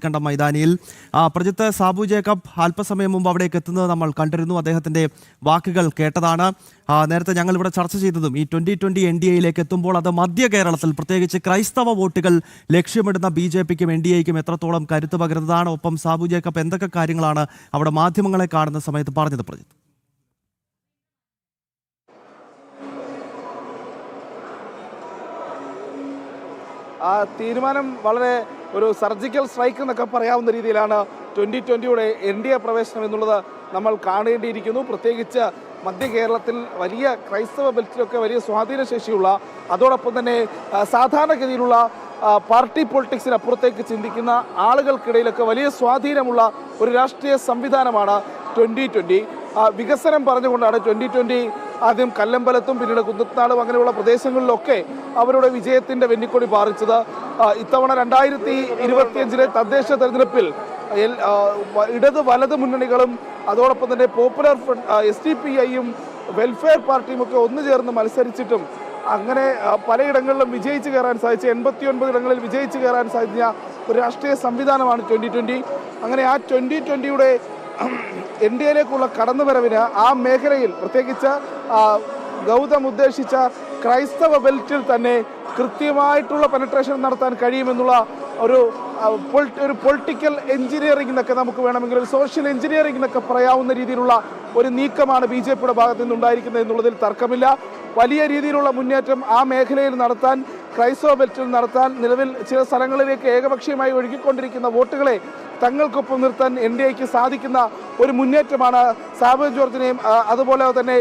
കണ്ടം മൈതാനിയിൽ പ്രജിത്ത് സാബു ജേക്കബ് അല്പസമയം മുമ്പ് അവിടേക്ക് എത്തുന്നത് നമ്മൾ കണ്ടിരുന്നു. അദ്ദേഹത്തിന്റെ വാക്കുകൾ കേട്ടതാണ്. നേരത്തെ ഞങ്ങൾ ഇവിടെ ചർച്ച ചെയ്തതും ഈ 2020 NDAയിലേക്ക് എത്തുമ്പോൾ അത് മധ്യ കേരളത്തിൽ പ്രത്യേകിച്ച് ക്രൈസ്തവ വോട്ടുകൾ ലക്ഷ്യമിടുന്ന BJPക്കും NDAയ്ക്കും എത്രത്തോളം കരുത്ത് പകരുന്നതാണ്. ഒപ്പം സാബു ജേക്കബ് എന്തൊക്കെ കാര്യങ്ങളാണ് അവിടെ മാധ്യമങ്ങളെ കാണുന്ന സമയത്ത് പറഞ്ഞത് പ്രജിത്ത്? ആ തീരുമാനം വളരെ ഒരു സർജിക്കൽ സ്ട്രൈക്ക് എന്നൊക്കെ പറയാവുന്ന രീതിയിലാണ് 2020യുടെ NDA പ്രവേശനം എന്നുള്ളത് നമ്മൾ കാണേണ്ടിയിരിക്കുന്നു. പ്രത്യേകിച്ച് മധ്യ കേരളത്തിൽ വലിയ ക്രൈസ്തവ ബെൽറ്റിലൊക്കെ വലിയ സ്വാധീനശേഷിയുള്ള, അതോടൊപ്പം തന്നെ സാധാരണഗതിയിലുള്ള പാർട്ടി പൊളിറ്റിക്സിന് അപ്പുറത്തേക്ക് ചിന്തിക്കുന്ന ആളുകൾക്കിടയിലൊക്കെ വലിയ സ്വാധീനമുള്ള ഒരു രാഷ്ട്രീയ സംവിധാനമാണ് 2020. വികസനം പറഞ്ഞുകൊണ്ടാണ് 2020 ആദ്യം കല്ലമ്പലത്തും പിന്നീട് കുന്നത്താടും അങ്ങനെയുള്ള പ്രദേശങ്ങളിലൊക്കെ അവരുടെ വിജയത്തിൻ്റെ വെന്നിക്കൊടി പാറിച്ചത്. ഇത്തവണ 2025 തദ്ദേശ തെരഞ്ഞെടുപ്പിൽ ഇടത് വലത് മുന്നണികളും അതോടൊപ്പം തന്നെ പോപ്പുലർ ഫ്രണ്ട് SDPIയും വെൽഫെയർ പാർട്ടിയും ഒക്കെ ഒന്നു ചേർന്ന് മത്സരിച്ചിട്ടും അങ്ങനെ പലയിടങ്ങളിലും വിജയിച്ച് കയറാൻ സാധിച്ച 89 ഇടങ്ങളിൽ വിജയിച്ച് കയറാൻ സാധിച്ച ഒരു രാഷ്ട്രീയ സംവിധാനമാണ് 2020. അങ്ങനെ ആ 2020യുടെ NDAയിലേക്കുള്ള കടന്നുവരവിന് ആ മേഖലയിൽ പ്രത്യേകിച്ച് ഗൗതം ഉദ്ദേശിച്ച ക്രൈസ്തവ ബെൽറ്റിൽ തന്നെ കൃത്യമായിട്ടുള്ള പെനട്രേഷൻ നടത്താൻ കഴിയുമെന്നുള്ള ഒരു പൊളിറ്റിക്കൽ എഞ്ചിനീയറിംഗ് എന്നൊക്കെ നമുക്ക് വേണമെങ്കിൽ ഒരു സോഷ്യൽ എഞ്ചിനീയറിംഗ് എന്നൊക്കെ പറയാവുന്ന രീതിയിലുള്ള ഒരു നീക്കമാണ് BJPയുടെ ഭാഗത്തു നിന്നുണ്ടായിരിക്കുന്നത് എന്നുള്ളതിൽ തർക്കമില്ല. വലിയ രീതിയിലുള്ള മുന്നേറ്റം ആ മേഖലയിൽ നടത്താൻ, ക്രൈസ്തവ ബെൽറ്റിൽ നടത്താൻ, നിലവിൽ ചില സ്ഥലങ്ങളിലേക്ക് ഏകപക്ഷീയമായി ഒഴുകിക്കൊണ്ടിരിക്കുന്ന വോട്ടുകളെ തങ്ങൾക്കൊപ്പം നിർത്താൻ NDAയ്ക്ക് സാധിക്കുന്ന ഒരു മുന്നേറ്റമാണ് സാബു ജോർജിനെയും അതുപോലെ തന്നെ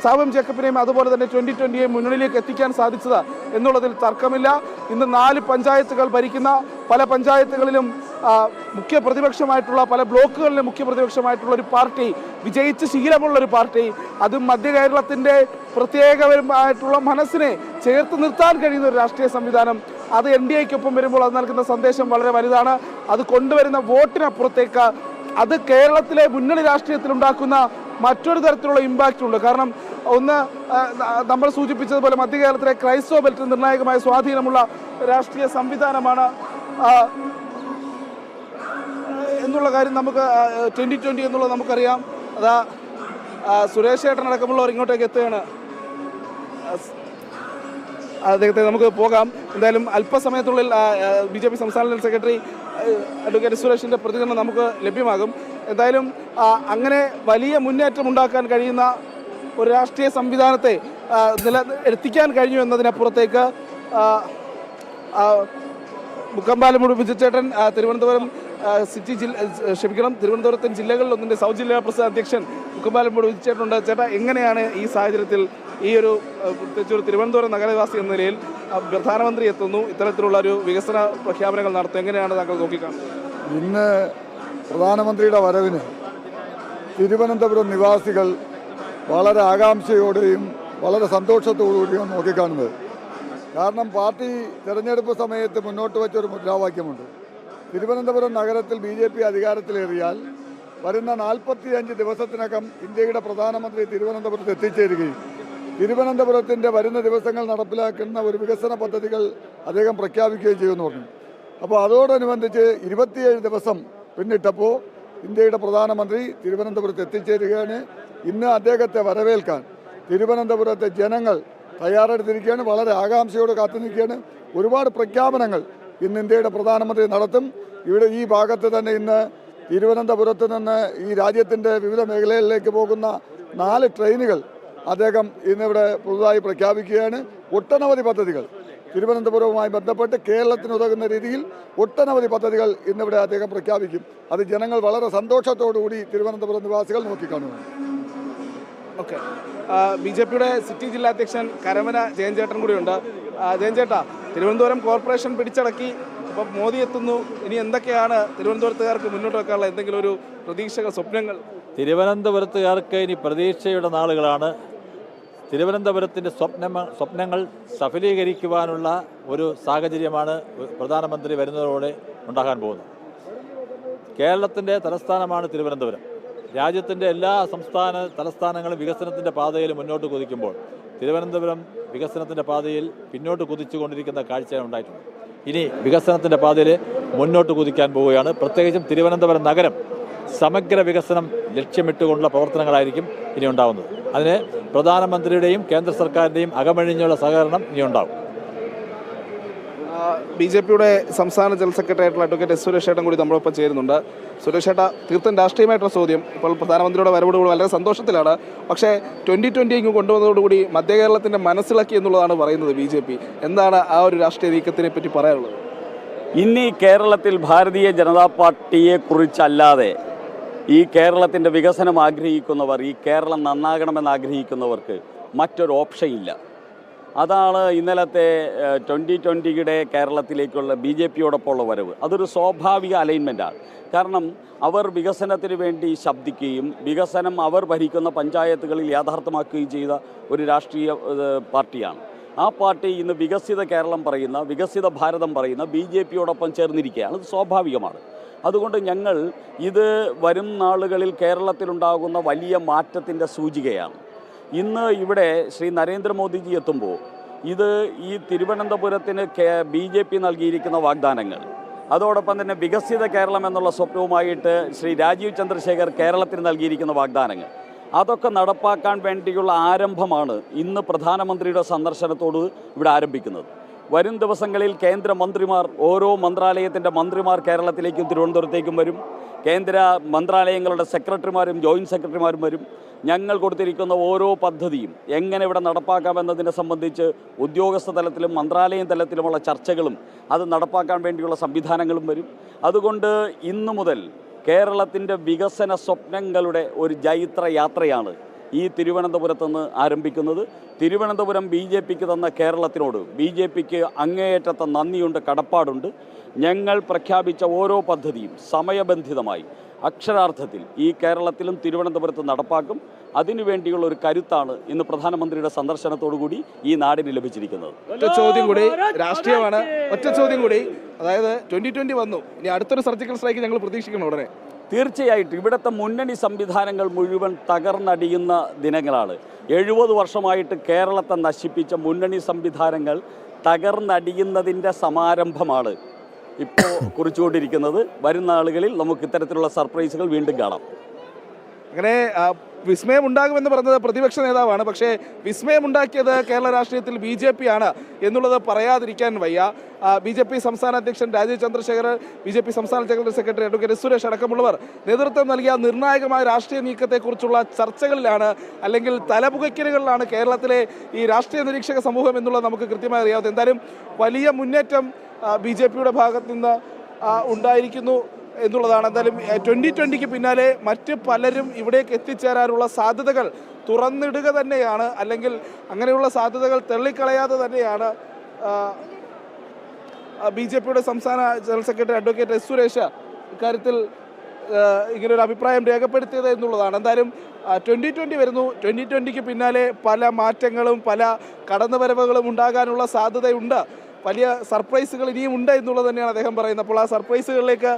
സാബു ജേക്കബിനെയും അതുപോലെ തന്നെ 2020യെ മുന്നണിയിലേക്ക് എത്തിക്കാൻ സാധിച്ചത് എന്നുള്ളതിൽ തർക്കമില്ല. ഇന്ന് 4 പഞ്ചായത്തുകൾ ഭരിക്കുന്ന, പല പഞ്ചായത്തുകളിലും മുഖ്യ പ്രതിപക്ഷമായിട്ടുള്ള, പല ബ്ലോക്കുകളിലും മുഖ്യ പ്രതിപക്ഷമായിട്ടുള്ള ഒരു പാർട്ടി, വിജയിച്ച് ശീലമുള്ളൊരു പാർട്ടി, അതും മധ്യ കേരളത്തിൻ്റെ പ്രത്യേകപരമായിട്ടുള്ള മനസ്സിനെ ചേർത്ത് നിർത്താൻ കഴിയുന്ന ഒരു രാഷ്ട്രീയ സംവിധാനം, അത് NDAയ്ക്കൊപ്പം വരുമ്പോൾ അത് നൽകുന്ന സന്ദേശം വളരെ വലുതാണ്. അത് കൊണ്ടുവരുന്ന വോട്ടിനപ്പുറത്തേക്ക് അത് കേരളത്തിലെ മുന്നണി രാഷ്ട്രീയത്തിൽ ഉണ്ടാക്കുന്ന മറ്റൊരു തരത്തിലുള്ള ഇമ്പാക്റ്റ് ഉണ്ട്. കാരണം ഒന്ന് നമ്മൾ സൂചിപ്പിച്ചതുപോലെ മധ്യ കേരളത്തിലെ ക്രൈസ്തവ ബെൽറ്റിൽ നിർണായകമായ സ്വാധീനമുള്ള രാഷ്ട്രീയ സംവിധാനമാണ് എന്നുള്ള കാര്യം നമുക്ക് 2020 എന്നുള്ളത് നമുക്കറിയാം. അതാ സുരേഷ് ഏട്ടനടക്കമുള്ളവർ ഇങ്ങോട്ടേക്ക് എത്തുകയാണ്. അദ്ദേഹത്തെ നമുക്ക് പോകാം. എന്തായാലും അല്പസമയത്തുള്ളിൽ BJP സംസ്ഥാന ജനറൽ സെക്രട്ടറി അഡ്വക്കേറ്റ് സുരേഷിൻ്റെ പ്രതികരണം നമുക്ക് ലഭ്യമാകും. എന്തായാലും അങ്ങനെ വലിയ മുന്നേറ്റം ഉണ്ടാക്കാൻ കഴിയുന്ന ഒരു രാഷ്ട്രീയ സംവിധാനത്തെ എത്തിക്കാൻ കഴിഞ്ഞു എന്നതിനപ്പുറത്തേക്ക് മുക്കമ്പാലമൂട് വിജയചേട്ടൻ തിരുവനന്തപുരം തിരുവനന്തപുരത്തെ ജില്ലകളിൽ ഒന്നിൻ്റെ സൗത്ത് ജില്ലാ പ്രസിഡന്റ് അധ്യക്ഷൻ മുക്കമ്പാലമൂട് വിജയചേട്ടനുണ്ട്. ചേട്ടാ, എങ്ങനെയാണ് ഈ സാഹചര്യത്തിൽ ഈ ഒരു പ്രത്യേകിച്ച് ഒരു തിരുവനന്തപുരം നഗരവാസി എന്ന നിലയിൽ പ്രധാനമന്ത്രി എത്തുന്നു, ഇത്തരത്തിലുള്ള ഒരു വികസന പ്രഖ്യാപനങ്ങൾ നടത്തും, എങ്ങനെയാണ് താങ്കൾ നോക്കിക്കാണുന്നത്? ഇന്ന് പ്രധാനമന്ത്രിയുടെ വരവിന് തിരുവനന്തപുരം നിവാസികൾ വളരെ ആകാംക്ഷയോടെയും വളരെ സന്തോഷത്തോടുകൂടിയും നോക്കിക്കാണുന്നത്. കാരണം പാർട്ടി തെരഞ്ഞെടുപ്പ് സമയത്ത് മുന്നോട്ട് വെച്ചൊരു മുദ്രാവാക്യമുണ്ട്. തിരുവനന്തപുരം നഗരത്തിൽ BJP അധികാരത്തിലേറിയാൽ വരുന്ന 45 ദിവസത്തിനകം ഇന്ത്യയുടെ പ്രധാനമന്ത്രി തിരുവനന്തപുരത്ത് എത്തിച്ചേരുകയും തിരുവനന്തപുരത്തിൻ്റെ വരുന്ന ദിവസങ്ങൾ നടപ്പിലാക്കുന്ന ഒരു വികസന പദ്ധതികൾ അദ്ദേഹം പ്രഖ്യാപിക്കുകയും ചെയ്യുമെന്ന് പറഞ്ഞു. അപ്പോൾ അതോടനുബന്ധിച്ച് 27 ദിവസം പിന്നിട്ടപ്പോൾ ഇന്ത്യയുടെ പ്രധാനമന്ത്രി തിരുവനന്തപുരത്ത് എത്തിച്ചേരുകയാണ്. ഇന്ന് അദ്ദേഹത്തെ വരവേൽക്കാൻ തിരുവനന്തപുരത്തെ ജനങ്ങൾ തയ്യാറെടുത്തിരിക്കുകയാണ്, വളരെ ആകാംക്ഷയോട് കാത്തു നിൽക്കുകയാണ്. ഒരുപാട് പ്രഖ്യാപനങ്ങൾ ഇന്ന് ഇന്ത്യയുടെ പ്രധാനമന്ത്രി നടത്തും. ഇവിടെ ഈ ഭാഗത്ത് തന്നെ ഇന്ന് തിരുവനന്തപുരത്ത് നിന്ന് ഈ രാജ്യത്തിൻ്റെ വിവിധ മേഖലകളിലേക്ക് പോകുന്ന 4 ട്രെയിനുകൾ അദ്ദേഹം ഇന്നിവിടെ പുതുതായി പ്രഖ്യാപിക്കുകയാണ്. ഒട്ടനവധി പദ്ധതികൾ തിരുവനന്തപുരവുമായി ബന്ധപ്പെട്ട് കേരളത്തിന് ഉതകുന്ന രീതിയിൽ ഒട്ടനവധി പദ്ധതികൾ ഇന്നിവിടെ അദ്ദേഹം പ്രഖ്യാപിക്കും. അത് ജനങ്ങൾ വളരെ സന്തോഷത്തോടുകൂടി തിരുവനന്തപുരം നിവാസികൾ നോക്കിക്കാണുന്നു. ഓക്കെ, BJPയുടെ സിറ്റി ജില്ലാ അധ്യക്ഷൻ കരമന ജയൻചേട്ടൻ കൂടിയുണ്ട്. ജയൻചേട്ടാ, തിരുവനന്തപുരം കോർപ്പറേഷൻ പിടിച്ചടക്കി, അപ്പം മോദി എത്തുന്നു, ഇനി എന്തൊക്കെയാണ് തിരുവനന്തപുരത്തുകാർക്ക് മുന്നോട്ട് വെക്കാനുള്ള എന്തെങ്കിലും ഒരു പ്രതീക്ഷകൾ, സ്വപ്നങ്ങൾ? തിരുവനന്തപുരത്തുകാർക്ക് ഇനി പ്രതീക്ഷയുടെ നാളുകളാണ്. തിരുവനന്തപുരത്തിൻ്റെ സ്വപ്നങ്ങൾ സഫലീകരിക്കുവാനുള്ള ഒരു സാഹചര്യമാണ് പ്രധാനമന്ത്രി വരുന്നതോടെ ഉണ്ടാകാൻ പോകുന്നത്. കേരളത്തിൻ്റെ തലസ്ഥാനമാണ് തിരുവനന്തപുരം. രാജ്യത്തിൻ്റെ എല്ലാ തലസ്ഥാനങ്ങളും വികസനത്തിൻ്റെ പാതയിൽ മുന്നോട്ട് കുതിക്കുമ്പോൾ തിരുവനന്തപുരം വികസനത്തിൻ്റെ പാതയിൽ പിന്നോട്ട് കുതിച്ചുകൊണ്ടിരിക്കുന്ന കാഴ്ചയാണ് ഉണ്ടായിട്ടുണ്ട്. ഇനി വികസനത്തിൻ്റെ പാതയിൽ മുന്നോട്ട് കുതിക്കാൻ പോവുകയാണ്. പ്രത്യേകിച്ചും തിരുവനന്തപുരം നഗരം സമഗ്ര വികസനം ലക്ഷ്യമിട്ടുകൊണ്ടുള്ള പ്രവർത്തനങ്ങളായിരിക്കും ഇനി ഉണ്ടാകുന്നത്. അതിന് പ്രധാനമന്ത്രിയുടെയും കേന്ദ്ര സർക്കാരിൻ്റെയും അകമഴിഞ്ഞുള്ള സഹകരണം ഇനി ഉണ്ടാകും. BJPയുടെ സംസ്ഥാന ജനറൽ സെക്രട്ടറി ആയിട്ടുള്ള അഡ്വക്കേറ്റ് എസ് സുരേഷ് ഏട്ടൻ കൂടി നമ്മളൊപ്പം ചേരുന്നുണ്ട്. സുരേഷ് ഏട്ട, തീർത്തും രാഷ്ട്രീയമായിട്ടുള്ള ചോദ്യം. ഇപ്പോൾ പ്രധാനമന്ത്രിയുടെ വരവോടുകൂടി വളരെ സന്തോഷത്തിലാണ്. പക്ഷേ 2020 ഇങ്ങ് കൊണ്ടുവന്നതോടുകൂടി മധ്യ കേരളത്തിൻ്റെ മനസ്സിലാക്കി എന്നുള്ളതാണ് പറയുന്നത് BJP. എന്താണ് ആ ഒരു രാഷ്ട്രീയ നീക്കത്തിനെ പറ്റി പറയാനുള്ളത്? ഇനി കേരളത്തിൽ ഭാരതീയ ജനതാ പാർട്ടിയെ കുറിച്ചല്ലാതെ ഈ കേരളത്തിൻ്റെ വികസനം ആഗ്രഹിക്കുന്നവർ, ഈ കേരളം നന്നാകണമെന്ന് ആഗ്രഹിക്കുന്നവർക്ക് മറ്റൊരു ഓപ്ഷൻ ഇല്ല. അതാണ് ഇന്നലത്തെ 2020യുടെ കേരളത്തിലേക്കുള്ള BJPയോടൊപ്പമുള്ള വരവ്. അതൊരു സ്വാഭാവിക അലൈൻമെൻറ്റാണ്. കാരണം അവർ വികസനത്തിന് വേണ്ടി ശബ്ദിക്കുകയും വികസനം അവർ ഭരിക്കുന്ന പഞ്ചായത്തുകളിൽ യാഥാർത്ഥ്യമാക്കുകയും ചെയ്ത ഒരു രാഷ്ട്രീയ പാർട്ടിയാണ്. ആ പാർട്ടി ഇന്ന് വികസിത കേരളം പറയുന്ന, വികസിത ഭാരതം പറയുന്ന BJPയോടൊപ്പം ചേർന്നിരിക്കുകയാണ്. അത് സ്വാഭാവികമാണ്. അതുകൊണ്ട് ഞങ്ങൾ ഇത് വരും നാളുകളിൽ കേരളത്തിലുണ്ടാകുന്ന വലിയ മാറ്റത്തിൻ്റെ സൂചികയാണ്. ഇന്ന് ഇവിടെ ശ്രീ നരേന്ദ്രമോദിജി എത്തുമ്പോൾ ഇത് ഈ തിരുവനന്തപുരത്തിന് BJP നൽകിയിരിക്കുന്ന വാഗ്ദാനങ്ങൾ, അതോടൊപ്പം തന്നെ വികസിത കേരളം എന്നുള്ള സ്വപ്നവുമായിട്ട് ശ്രീ രാജീവ് ചന്ദ്രശേഖർ കേരളത്തിന് നൽകിയിരിക്കുന്ന വാഗ്ദാനങ്ങൾ, അതൊക്കെ നടപ്പാക്കാൻ വേണ്ടിയുള്ള ആരംഭമാണ് ഇന്ന് പ്രധാനമന്ത്രിയുടെ സന്ദർശനത്തോട് ഇവിടെ ആരംഭിക്കുന്നത്. വരും ദിവസങ്ങളിൽ കേന്ദ്രമന്ത്രിമാർ, ഓരോ മന്ത്രാലയത്തിൻ്റെ മന്ത്രിമാർ കേരളത്തിലേക്കും തിരുവനന്തപുരത്തേക്കും വരും. കേന്ദ്ര മന്ത്രാലയങ്ങളുടെ സെക്രട്ടറിമാരും ജോയിൻറ്റ് സെക്രട്ടറിമാരും വരും. ഞങ്ങൾ കൊടുത്തിരിക്കുന്ന ഓരോ പദ്ധതിയും എങ്ങനെ ഇവിടെ നടപ്പാക്കാമെന്നതിനെ സംബന്ധിച്ച് ഉദ്യോഗസ്ഥ തലത്തിലും മന്ത്രാലയം തലത്തിലുമുള്ള ചർച്ചകളും അത് നടപ്പാക്കാൻ വേണ്ടിയുള്ള സംവിധാനങ്ങളും വരും. അതുകൊണ്ട് ഇന്നു മുതൽ കേരളത്തിൻ്റെ വികസന സ്വപ്നങ്ങളുടെ ഒരു ജൈത്ര യാത്രയാണ് ഈ തിരുവനന്തപുരത്ത് നിന്ന് ആരംഭിക്കുന്നത്. തിരുവനന്തപുരം BJPക്ക് തന്ന കേരളത്തിനോട് BJPക്ക് അങ്ങേയറ്റത്തെ നന്ദിയുണ്ട്, കടപ്പാടുണ്ട്. ഞങ്ങൾ പ്രഖ്യാപിച്ച ഓരോ പദ്ധതിയും സമയബന്ധിതമായി അക്ഷരാർത്ഥത്തിൽ ഈ കേരളത്തിലും തിരുവനന്തപുരത്ത് നടപ്പാക്കും. അതിനുവേണ്ടിയുള്ള ഒരു കരുത്താണ് ഇന്ന് പ്രധാനമന്ത്രിയുടെ സന്ദർശനത്തോടുകൂടി ഈ നാടിന് ലഭിച്ചിരിക്കുന്നത്. ഒറ്റ ചോദ്യം കൂടി, രാഷ്ട്രീയമാണ്. ഒറ്റ ചോദ്യം കൂടി, അതായത് 2020 വന്നു, ഇനി അടുത്തൊരു സർജിക്കൽ സ്ട്രൈക്ക് ഞങ്ങൾ പ്രതീക്ഷിക്കണം ഉടനെ. തീർച്ചയായിട്ടും ഇവിടുത്തെ മുന്നണി സംവിധാനങ്ങൾ മുഴുവൻ തകർന്നടിയുന്ന ദിനങ്ങളാണ്. 70 വർഷമായിട്ട് കേരളത്തെ നശിപ്പിച്ച മുന്നണി സംവിധാനങ്ങൾ തകർന്നടിയുന്നതിൻ്റെ സമാരംഭമാണ് ഇപ്പോൾ കുറിച്ചുകൊണ്ടിരിക്കുന്നത്. വരുന്ന നാളുകളിൽ നമുക്ക് ഇത്തരത്തിലുള്ള സർപ്രൈസുകൾ വീണ്ടും കാണാം. അങ്ങനെ വിസ്മയം ഉണ്ടാകുമെന്ന് പറഞ്ഞത് പ്രതിപക്ഷ നേതാവാണ്. പക്ഷേ വിസ്മയമുണ്ടാക്കിയത് കേരള രാഷ്ട്രീയത്തിൽ BJP ആണ് എന്നുള്ളത് പറയാതിരിക്കാൻ വയ്യ. BJP സംസ്ഥാന അധ്യക്ഷൻ രാജീവ് ചന്ദ്രശേഖർ, BJP സംസ്ഥാന ജനറൽ സെക്രട്ടറി അഡ്വക്കേറ്റ് സുരേഷ് അടക്കമുള്ളവർ നേതൃത്വം നൽകിയ നിർണായകമായ രാഷ്ട്രീയ നീക്കത്തെക്കുറിച്ചുള്ള ചർച്ചകളിലാണ്, അല്ലെങ്കിൽ തലപുകയ്ക്കലുകളിലാണ് കേരളത്തിലെ ഈ രാഷ്ട്രീയ നിരീക്ഷക സമൂഹം എന്നുള്ളത് നമുക്ക് കൃത്യമായി അറിയാവുന്നത്. എന്തായാലും വലിയ മുന്നേറ്റം BJPയുടെ ഭാഗത്ത് നിന്ന് ഉണ്ടായിരിക്കുന്നു എന്നുള്ളതാണ്. എന്തായാലും 2020ക്ക് പിന്നാലെ മറ്റ് പലരും ഇവിടേക്ക് എത്തിച്ചേരാനുള്ള സാധ്യതകൾ തുറന്നിടുക തന്നെയാണ്, അല്ലെങ്കിൽ അങ്ങനെയുള്ള സാധ്യതകൾ തള്ളിക്കളയാതെ തന്നെയാണ് BJPയുടെ സംസ്ഥാന general secretary advocate S Suresh ഇക്കാര്യത്തിൽ ഇങ്ങനൊരു അഭിപ്രായം രേഖപ്പെടുത്തിയത് എന്നുള്ളതാണ്. എന്തായാലും 2020 വരുന്നു. 2020ക്ക് പിന്നാലെ പല മാറ്റങ്ങളും പല കടന്നുവരവുകളും ഉണ്ടാകാനുള്ള സാധ്യതയുണ്ട്. വലിയ സർപ്രൈസുകൾ ഇനിയും ഉണ്ട് എന്നുള്ളത് തന്നെയാണ് അദ്ദേഹം പറയുന്നത്. അപ്പോൾ ആ സർപ്രൈസുകളിലേക്ക്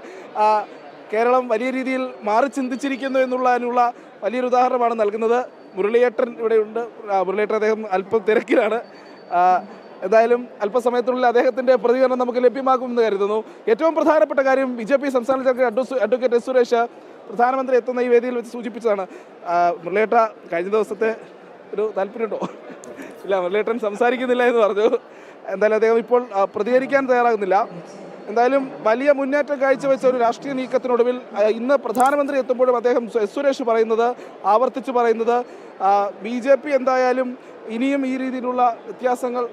കേരളം വലിയ രീതിയിൽ മാറി ചിന്തിച്ചിരിക്കുന്നു എന്നുള്ളതിനുള്ള വലിയൊരു ഉദാഹരണമാണ് നൽകുന്നത്. മുരളിയേട്ടൻ ഇവിടെയുണ്ട്. മുരളിയേട്ടൻ അദ്ദേഹം അല്പം തിരക്കിലാണ്. എന്തായാലും അല്പസമയത്തിനുള്ളിൽ അദ്ദേഹത്തിൻ്റെ പ്രതികരണം നമുക്ക് ലഭ്യമാക്കുമെന്ന് കരുതുന്നു. ഏറ്റവും പ്രധാനപ്പെട്ട കാര്യം BJP സംസ്ഥാന സെക്രട്ടറി അഡ്വക്കേറ്റ് എസ് സുരേഷ് പ്രധാനമന്ത്രി എത്തുന്ന ഈ വേദിയിൽ വെച്ച് സൂചിപ്പിച്ചതാണ്. മുരളിയേട്ട, കഴിഞ്ഞ ദിവസത്തെ ഒരു താല്പര്യമുണ്ടോ? ഇല്ല, മുരളിയേട്ടൻ സംസാരിക്കുന്നില്ല എന്ന് പറഞ്ഞു. എന്തായാലും അദ്ദേഹം ഇപ്പോൾ പ്രതികരിക്കാൻ തയ്യാറാകുന്നില്ല. എന്തായാലും വലിയ മുന്നേറ്റം കാഴ്ചവെച്ച ഒരു രാഷ്ട്രീയ നീക്കത്തിനൊടുവിൽ ഇന്ന് പ്രധാനമന്ത്രി എത്തുമ്പോഴും അദ്ദേഹം എസ് സുരേഷ് ആവർത്തിച്ച് പറയുന്നത് BJP എന്തായാലും ഇനിയും ഈ രീതിയിലുള്ള വ്യത്യാസങ്ങൾ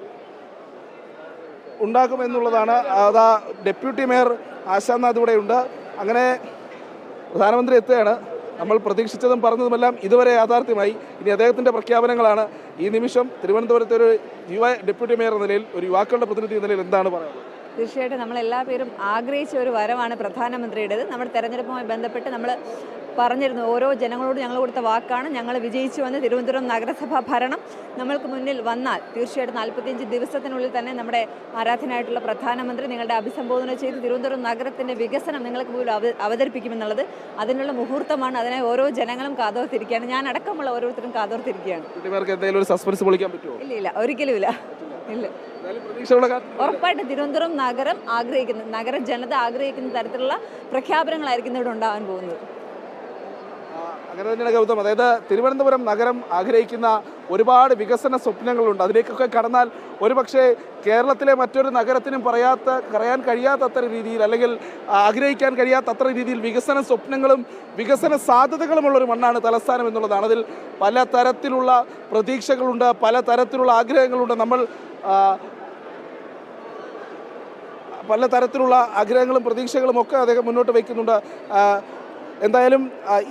ഉണ്ടാക്കുമെന്നുള്ളതാണ്. അതാ ഡെപ്യൂട്ടി മേയർ ആശാനാഥ് ഇവിടെയുണ്ട്. അങ്ങനെ പ്രധാനമന്ത്രി എത്തുകയാണ്. നമ്മൾ പ്രതീക്ഷിച്ചതും പറഞ്ഞതുമെല്ലാം ഇതുവരെ യാഥാർത്ഥ്യമായി. ഇനി അദ്ദേഹത്തിൻ്റെ പ്രഖ്യാപനങ്ങളാണ്. ഈ നിമിഷം തിരുവനന്തപുരത്തെ ഒരു ഡെപ്യൂട്ടി മേയർ എന്ന നിലയിൽ, ഒരു യുവാക്കളുടെ പ്രതിനിധി എന്ന നിലയിൽ എന്താണ് പറയുന്നത്? തീർച്ചയായിട്ടും നമ്മളെല്ലാ പേരും ആഗ്രഹിച്ച ഒരു വരവാണ് പ്രധാനമന്ത്രിയുടേത്. നമ്മുടെ തെരഞ്ഞെടുപ്പുമായി ബന്ധപ്പെട്ട് നമ്മൾ പറഞ്ഞിരുന്നു, ഓരോ ജനങ്ങളോട് ഞങ്ങൾ കൊടുത്ത വാക്കാണ്, ഞങ്ങൾ വിജയിച്ചു വന്ന് തിരുവനന്തപുരം നഗരസഭാ ഭരണം നമ്മൾക്ക് മുന്നിൽ വന്നാൽ തീർച്ചയായിട്ടും 45 ദിവസത്തിനുള്ളിൽ തന്നെ നമ്മുടെ ആരാധനായിട്ടുള്ള പ്രധാനമന്ത്രി നിങ്ങളുടെ അഭിസംബോധന ചെയ്ത് തിരുവനന്തപുരം നഗരത്തിൻ്റെ വികസനം നിങ്ങൾക്ക് മുന്നിൽ അവതരിപ്പിക്കുമെന്നുള്ളത് അതിനുള്ള മുഹൂർത്തമാണ്. അതിനായി ഓരോ ജനങ്ങളും കാതോർത്തിരിക്കുകയാണ്. ഞാൻ അടക്കമുള്ള ഓരോരുത്തരും കാതോർത്തിരിക്കുകയാണ്. ഇല്ല, ഒരിക്കലും ഇല്ല. ഉറപ്പായിട്ട് തിരുവനന്തപുരം നഗരം ആഗ്രഹിക്കുന്ന നഗര ജനത ആഗ്രഹിക്കുന്ന തരത്തിലുള്ള പ്രഖ്യാപനങ്ങളായിരിക്കും ഇവിടെ ഉണ്ടാവാൻ പോകുന്നത്. അങ്ങനെ തന്നെയാണ് ഗൗതം. അതായത് തിരുവനന്തപുരം നഗരം ആഗ്രഹിക്കുന്ന ഒരുപാട് വികസന സ്വപ്നങ്ങളുണ്ട്. അതിലേക്കൊക്കെ കടന്നാൽ ഒരുപക്ഷെ കേരളത്തിലെ മറ്റൊരു നഗരത്തിനും പറയാൻ കഴിയാത്തത്ര രീതിയിൽ, അല്ലെങ്കിൽ ആഗ്രഹിക്കാൻ കഴിയാത്തത്ര രീതിയിൽ വികസന സ്വപ്നങ്ങളും വികസന സാധ്യതകളുമുള്ളൊരു മണ്ണാണ് തലസ്ഥാനം എന്നുള്ളതാണ്. അതിൽ പല തരത്തിലുള്ള പ്രതീക്ഷകളുണ്ട്, പല തരത്തിലുള്ള ആഗ്രഹങ്ങളുണ്ട്. നമ്മൾ പല തരത്തിലുള്ള ആഗ്രഹങ്ങളും പ്രതീക്ഷകളും ഒക്കെ അദ്ദേഹം മുന്നോട്ട് വയ്ക്കുന്നുണ്ട്. എന്തായാലും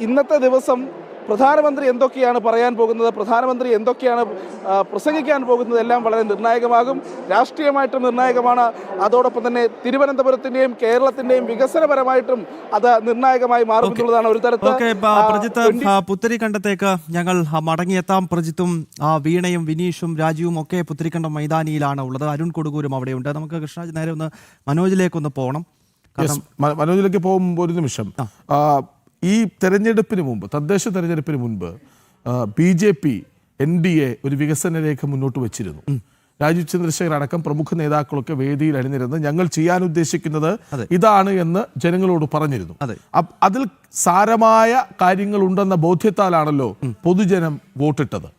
ഇന്നത്തെ ദിവസം പ്രധാനമന്ത്രി എന്തൊക്കെയാണ് പറയാൻ പോകുന്നത്, പ്രധാനമന്ത്രി എന്തൊക്കെയാണ് പ്രസംഗിക്കാൻ പോകുന്നത് എല്ലാം വളരെ നിർണായകമാകും. രാഷ്ട്രീയമായിട്ടും നിർണായകമാണ്. അതോടൊപ്പം തന്നെ തിരുവനന്തപുരത്തിൻ്റെയും കേരളത്തിൻ്റെയും വികസനപരമായിട്ടും അത് നിർണായകമായി മാറും എന്നുള്ളതാണ് ഒരു തരത്തിൽ. പുത്തരിക്കണ്ടത്തേക്ക് ഞങ്ങൾ മടങ്ങിയെത്താം. പ്രജിത്തും വീണയും വിനീഷും രാജീവും ഒക്കെ പുത്തരിക്കണ്ടം മൈതാനിയിലാണ് ഉള്ളത്. അരുൺ കൊടുകൂരും അവിടെയുണ്ട്. നമുക്ക് കൃഷ്ണരാജ് നേരെ ഒന്ന് മനോജിലേക്കൊന്ന് പോകണം. മനോജിലേക്ക് പോകുമ്പോൾ ഒരു നിമിഷം, ഈ തെരഞ്ഞെടുപ്പിന് മുമ്പ്, തദ്ദേശ തെരഞ്ഞെടുപ്പിന് മുൻപ് BJP NDA ഒരു വികസന രേഖ മുന്നോട്ട് വെച്ചിരുന്നു. രാജീവ് ചന്ദ്രശേഖർ അടക്കം പ്രമുഖ നേതാക്കളൊക്കെ വേദിയിൽ അണിനിരുന്ന് ഞങ്ങൾ ചെയ്യാൻ ഉദ്ദേശിക്കുന്നത് ഇതാണ് എന്ന് ജനങ്ങളോട് പറഞ്ഞിരുന്നു. അതിൽ സാരമായ കാര്യങ്ങൾ ഉണ്ടെന്ന ബോധ്യത്താലാണല്ലോ പൊതുജനം വോട്ടിട്ടത്.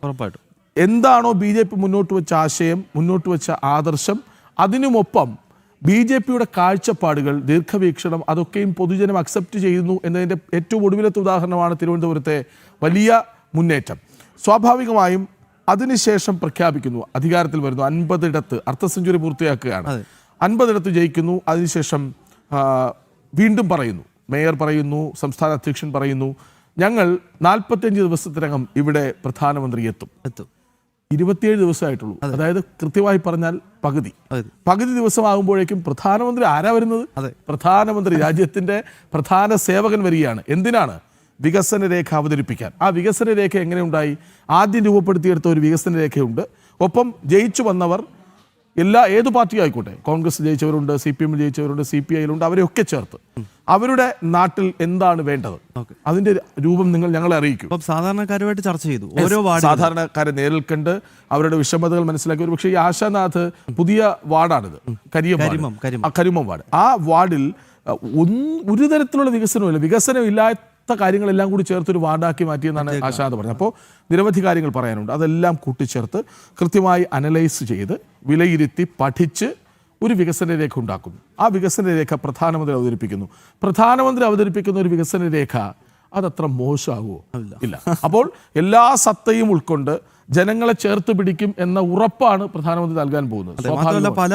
എന്താണോ BJP മുന്നോട്ട് വെച്ച ആശയം, മുന്നോട്ട് വെച്ച ആദർശം, അതിനുമൊപ്പം BJPയുടെ കാഴ്ചപ്പാടുകൾ, ദീർഘവീക്ഷണം, അതൊക്കെയും പൊതുജനം അക്സെപ്റ്റ് ചെയ്യുന്നു എന്നതിൻ്റെ ഏറ്റവും ഒടുവിലത്തെ ഉദാഹരണമാണ് തിരുവനന്തപുരത്തെ വലിയ മുന്നേറ്റം. സ്വാഭാവികമായും അതിനുശേഷം പ്രഖ്യാപിക്കുന്നു, അധികാരത്തിൽ വരുന്നു, 50 അർദ്ധ സെഞ്ചുറി പൂർത്തിയാക്കുകയാണ്, 50 ജയിക്കുന്നു. അതിനുശേഷം വീണ്ടും പറയുന്നു, മേയർ പറയുന്നു, സംസ്ഥാന അധ്യക്ഷൻ പറയുന്നു, ഞങ്ങൾ 45 ദിവസത്തിനകം ഇവിടെ പ്രധാനമന്ത്രി എത്തും. 27 ദിവസമായിട്ടുള്ളൂ. അതായത് കൃത്യമായി പറഞ്ഞാൽ പകുതി ദിവസമാകുമ്പോഴേക്കും പ്രധാനമന്ത്രി ആരാ വരുന്നത്? പ്രധാനമന്ത്രി, രാജ്യത്തിന്റെ പ്രധാന സേവകൻ വരികയാണ്. എന്തിനാണ്? വികസന രേഖ അവതരിപ്പിക്കാൻ. ആ വികസന രേഖ എങ്ങനെ ഉണ്ടായി? ആദ്യം രൂപപ്പെടുത്തിയെടുത്ത ഒരു വികസന രേഖയുണ്ട്. ഒപ്പം ജയിച്ചു വന്നവർ ഏത് പാർട്ടി ആയിക്കോട്ടെ, കോൺഗ്രസ് ജയിച്ചവരുണ്ട്, CPM ജയിച്ചവരുണ്ട്, CPIയിലുണ്ട്, അവരെയൊക്കെ ചേർത്ത് അവരുടെ നാട്ടിൽ എന്താണ് വേണ്ടത്, അതിന്റെ രൂപം ഞങ്ങളെ അറിയിക്കും. സാധാരണക്കാരുമായിട്ട് ചർച്ച ചെയ്തു. ഓരോ സാധാരണക്കാരെ നേരിൽ കണ്ട് അവരുടെ വിഷമതകൾ മനസ്സിലാക്കി. ഒരു പക്ഷേ ഈ ആശാനാഥ് പുതിയ വാർഡാണിത്, കരിമം വാർഡ്. ആ വാർഡിൽ ഒരു തരത്തിലുള്ള വികസനം ഇല്ലാത്ത കാര്യങ്ങളെല്ലാം കൂടി ചേർത്തൊരു വാർഡാക്കി മാറ്റിയെന്നാണ് ആശാനാഥ് പറഞ്ഞത്. അപ്പോൾ നിരവധി കാര്യങ്ങൾ പറയാനുണ്ട്. അതെല്ലാം കൂട്ടിച്ചേർത്ത് കൃത്യമായി അനലൈസ് ചെയ്ത് വിലയിരുത്തി പഠിച്ച് ഒരു വികസന രേഖ ഉണ്ടാക്കുന്നു. ആ വികസന രേഖ പ്രധാനമന്ത്രി അവതരിപ്പിക്കുന്നു. പ്രധാനമന്ത്രി അവതരിപ്പിക്കുന്ന ഒരു വികസന രേഖ അതത്ര മോശമാകുമോ? ഇല്ല. അപ്പോൾ എല്ലാ സത്തയും ഉൾക്കൊണ്ട് ജനങ്ങളെ ചേർത്ത് പിടിക്കും എന്ന ഉറപ്പാണ് പ്രധാനമന്ത്രി നൽകാൻ പോകുന്നത്. മാത്രമല്ല പല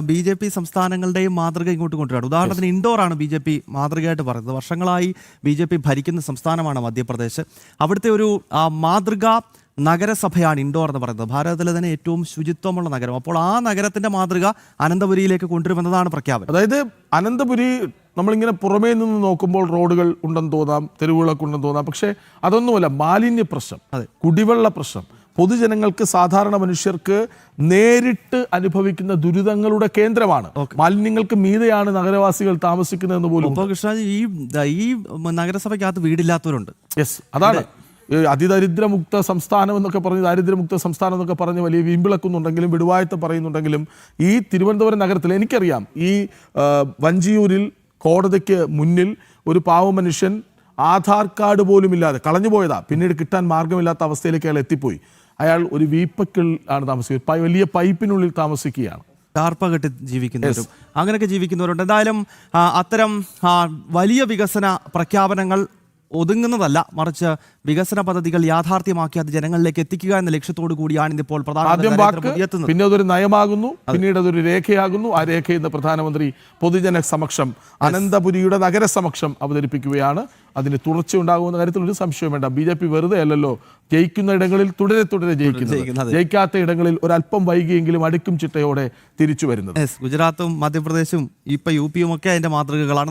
BJP സംസ്ഥാനങ്ങളുടെയും മാതൃക ഇങ്ങോട്ട് കൊണ്ടുവരാണ്. ഉദാഹരണത്തിന് ഇൻഡോറാണ് BJP മാതൃകയായിട്ട് പറയുന്നത്. വർഷങ്ങളായി BJP ഭരിക്കുന്ന സംസ്ഥാനമാണ് മധ്യപ്രദേശ്. അവിടുത്തെ ഒരു മാതൃക നഗരസഭയാണ് ഇൻഡോർ എന്ന് പറയുന്നത്. ഭാരതത്തിലെ തന്നെ ഏറ്റവും ശുചിത്വമുള്ള നഗരം. അപ്പോൾ ആ നഗരത്തിന്റെ മാതൃക അനന്തപുരിയിലേക്ക് കൊണ്ടുവരുമെന്നതാണ് പ്രഖ്യാപനം. അതായത് അനന്തപുരി നമ്മളിങ്ങനെ പുറമേ നിന്ന് നോക്കുമ്പോൾ റോഡുകൾ ഉണ്ടെന്ന് തോന്നാം, തെരുവുകളൊക്കെ ഉണ്ടെന്ന് തോന്നാം. പക്ഷേ അതൊന്നുമല്ല. മാലിന്യ പ്രശ്നം, കുടിവെള്ള പ്രശ്നം, പൊതുജനങ്ങൾക്ക്, സാധാരണ മനുഷ്യർക്ക് നേരിട്ട് അനുഭവിക്കുന്ന ദുരിതങ്ങളുടെ കേന്ദ്രമാണ്. മാലിന്യങ്ങൾക്ക് മീതെയാണ് നഗരവാസികൾ താമസിക്കുന്നതെന്ന് പോലും. ഈ നഗരസഭയ്ക്കകത്ത് വീടില്ലാത്തവരുണ്ട്. യെസ്, അതാണ് അതിദരിദ്രമുക്ത സംസ്ഥാനം എന്നൊക്കെ പറഞ്ഞ്, ദാരിദ്ര്യമുക്ത സംസ്ഥാനം എന്നൊക്കെ പറഞ്ഞ് വലിയ വീമ്പിളക്കുന്നുണ്ടെങ്കിലും വിടുവായത്ത് പറയുന്നുണ്ടെങ്കിലും ഈ തിരുവനന്തപുരം നഗരത്തിൽ എനിക്കറിയാം, ഈ വഞ്ചിയൂരിൽ കോടതിക്ക് മുന്നിൽ ഒരു പാവ മനുഷ്യൻ ആധാർ കാർഡ് പോലും ഇല്ലാതെ കളഞ്ഞു പോയതാ. പിന്നീട് കിട്ടാൻ മാർഗമില്ലാത്ത അവസ്ഥയിലേക്ക് അയാൾ എത്തിപ്പോയി. അയാൾ ഒരു വീപ്പക്കിൽ ആണ് താമസിക്കുന്നത്, വലിയ പൈപ്പിനുള്ളിൽ താമസിക്കുകയാണ്. ടാർപ്പ കെട്ടി ജീവിക്കുന്നവരും അങ്ങനെയൊക്കെ ജീവിക്കുന്നവരുണ്ട്. എന്തായാലും അത്തരം വലിയ വികസന പ്രഖ്യാപനങ്ങൾ ഒതുങ്ങുന്നതല്ല, മറിച്ച് വികസന പദ്ധതികൾ യാഥാർത്ഥ്യമാക്കി അത് ജനങ്ങളിലേക്ക് എത്തിക്കുക എന്ന ലക്ഷ്യത്തോടു കൂടിയാണ് ഇതിപ്പോൾ പ്രധാനമന്ത്രി. പിന്നെ അതൊരു നയമാകുന്നു, പിന്നീട് അതൊരു രേഖയാകുന്നു. ആ രേഖ ഇന്ന് പ്രധാനമന്ത്രി പൊതുജന സമക്ഷം, അനന്തപുരിയുടെ നഗരസമക്ഷം അവതരിപ്പിക്കുകയാണ്. അതിന് തുടർച്ചയുണ്ടാകുമെന്ന കാര്യത്തിൽ ഒരു സംശയം വേണ്ട. BJP വെറുതെ അല്ലല്ലോ ജയിക്കുന്ന ഇടങ്ങളിൽ തുടരെ ജയിക്കുന്നത്, ജയിക്കാത്ത ഇടങ്ങളിൽ ഒരല്പം വൈകിയെങ്കിലും അടുക്കും ചിട്ടയോടെ തിരിച്ചു വരുന്നത്. ഗുജറാത്തും മധ്യപ്രദേശും ഇപ്പൊ UPയും ഒക്കെ അതിന്റെ മാതൃകകളാണ്.